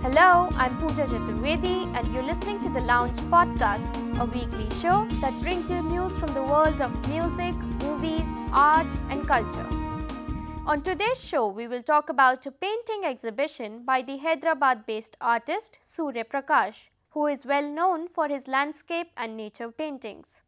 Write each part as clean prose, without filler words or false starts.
Hello, I'm Pooja Chaturvedi and you're listening to the Lounge Podcast, a weekly show that brings you news from the world of music, movies, art and culture. On today's show, we will talk about a painting exhibition by the Hyderabad-based artist Surya Prakash, who is well known for his landscape and nature paintings.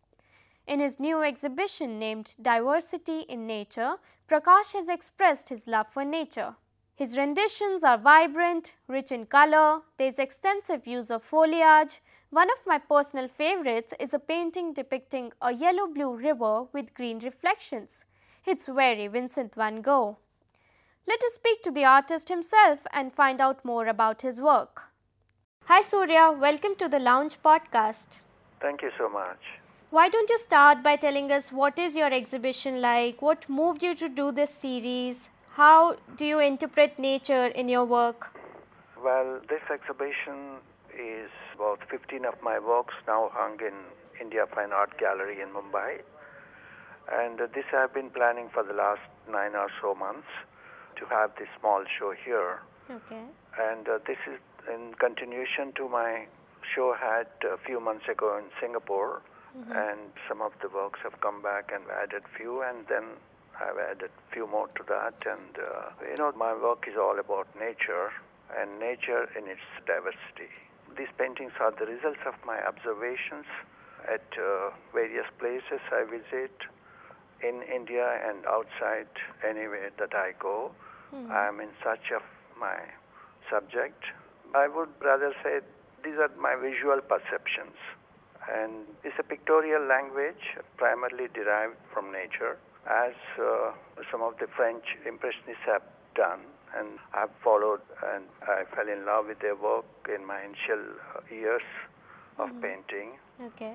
In his new exhibition named Diversity in Nature, Prakash has expressed his love for nature. His renditions are vibrant, rich in color, there is extensive use of foliage. One of my personal favorites is a painting depicting a yellow-blue river with green reflections. It's very Vincent van Gogh. Let us speak to the artist himself and find out more about his work. Hi Surya, welcome to the Lounge Podcast. Thank you so much. Why don't you start by telling us what is your exhibition like, what moved you to do this series? How do you interpret nature in your work? Well, this exhibition is about 15 of my works now hung in India Fine Art Gallery in Mumbai. And this I've been planning for the last 9 or so months to have this small show here. Okay. And this is in continuation to my show had a few months ago in Singapore. And some of the works have come back and added few, and then I've added few more to that. And my work is all about nature and nature in its diversity. These paintings are the results of my observations at various places I visit in India and outside anywhere that I go. I'm in search of my subject. I would rather say these are my visual perceptions. And it's a pictorial language primarily derived from nature, as some of the French Impressionists have done. And I've followed and I fell in love with their work in my initial years of painting. Okay.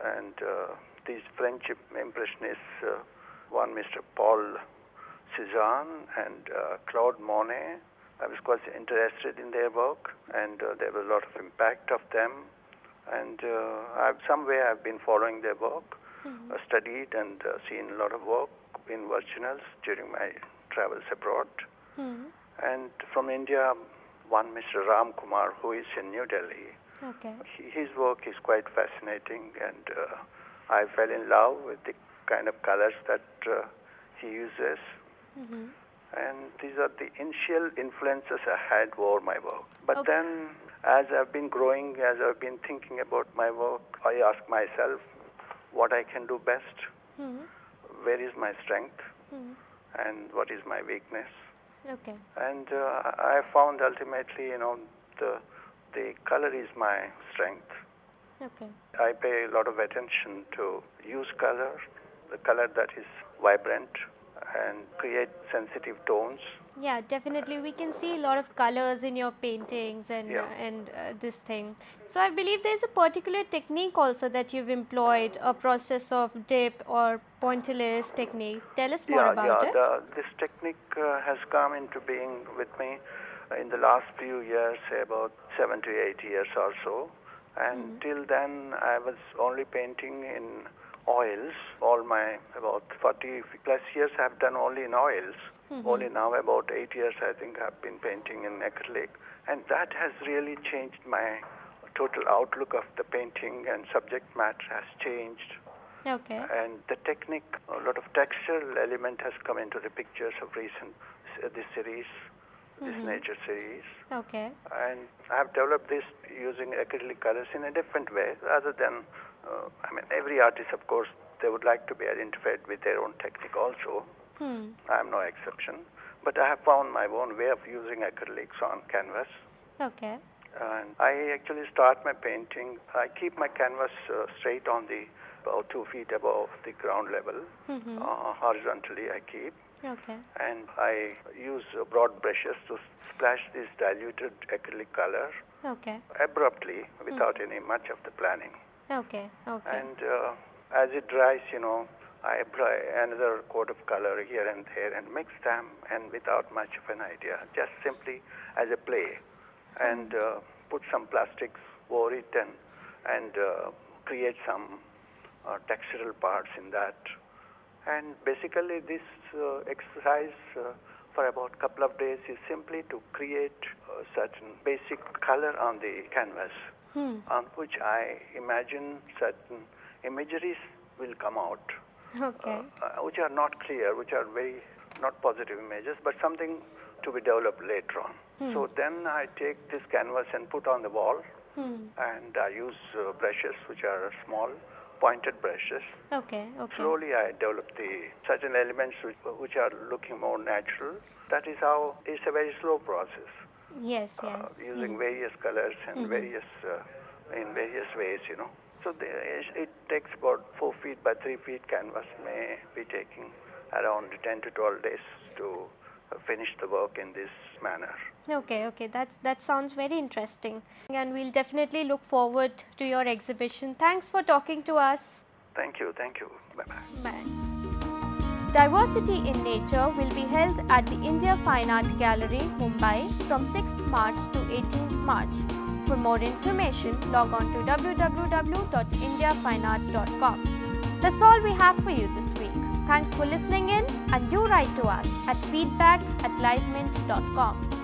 And these French Impressionists, one Mr. Paul Cézanne and Claude Monet, I was quite interested in their work, and there was a lot of impact of them. And I've been following their work, studied and seen a lot of work in virginals during my travels abroad. And from India, one Mr. Ram Kumar, who is in New Delhi. Okay. His work is quite fascinating, and I fell in love with the kind of colors that he uses. And these are the initial influences I had over my work. But then, as I've been growing, as I've been thinking about my work, I ask myself what I can do best, where is my strength, and what is my weakness. Okay. And I found ultimately, the color is my strength. Okay. I pay a lot of attention to use color, the color that is vibrant and create sensitive tones. Yeah, definitely. We can see a lot of colors in your paintings and this thing. So I believe there's a particular technique also that you've employed, a process of dip or pointillist technique. Tell us more about it. This technique has come into being with me in the last few years, say about 7 to 8 years or so. And till then, I was only painting in oils. All my about 40 plus years I've done only in oils. Only now about 8 years I think I've been painting in acrylic. And that has really changed my total outlook of the painting, and subject matter has changed. Okay. And the technique, a lot of textural element has come into the pictures of this series, this nature series. Okay. And I've developed this using acrylic colors in a different way, rather than, every artist, of course, they would like to be identified with their own technique also. I'm no exception. But I have found my own way of using acrylics on canvas. Okay. And I actually start my painting, I keep my canvas straight on about 2 feet above the ground level. Horizontally I keep. Okay. And I use broad brushes to splash this diluted acrylic color abruptly without any much of the planning. Okay. And as it dries, I apply another coat of color here and there and mix them, and without much of an idea, just simply as a play, and put some plastics over it and create some textural parts in that. And basically this exercise for about a couple of days is simply to create a certain basic color on the canvas, on which I imagine certain imageries will come out, which are not clear, which are very not positive images, but something to be developed later on. So then I take this canvas and put on the wall, and I use brushes, which are small, pointed brushes. Slowly I develop the certain elements which are looking more natural. That is how it's a very slow process. Yes. Using various colors and various in various ways, you know. So it takes about 4 feet by 3 feet canvas may be taking around 10 to 12 days to finish the work in this manner. Okay. That sounds very interesting, and we'll definitely look forward to your exhibition. Thanks for talking to us. Thank you. Bye-bye. Bye. Diversity in Nature will be held at the India Fine Art Gallery, Mumbai from 6th March to 18th March. For more information, log on to www.indiafineart.com. That's all we have for you this week. Thanks for listening in, and do write to us at feedback@livemint.com.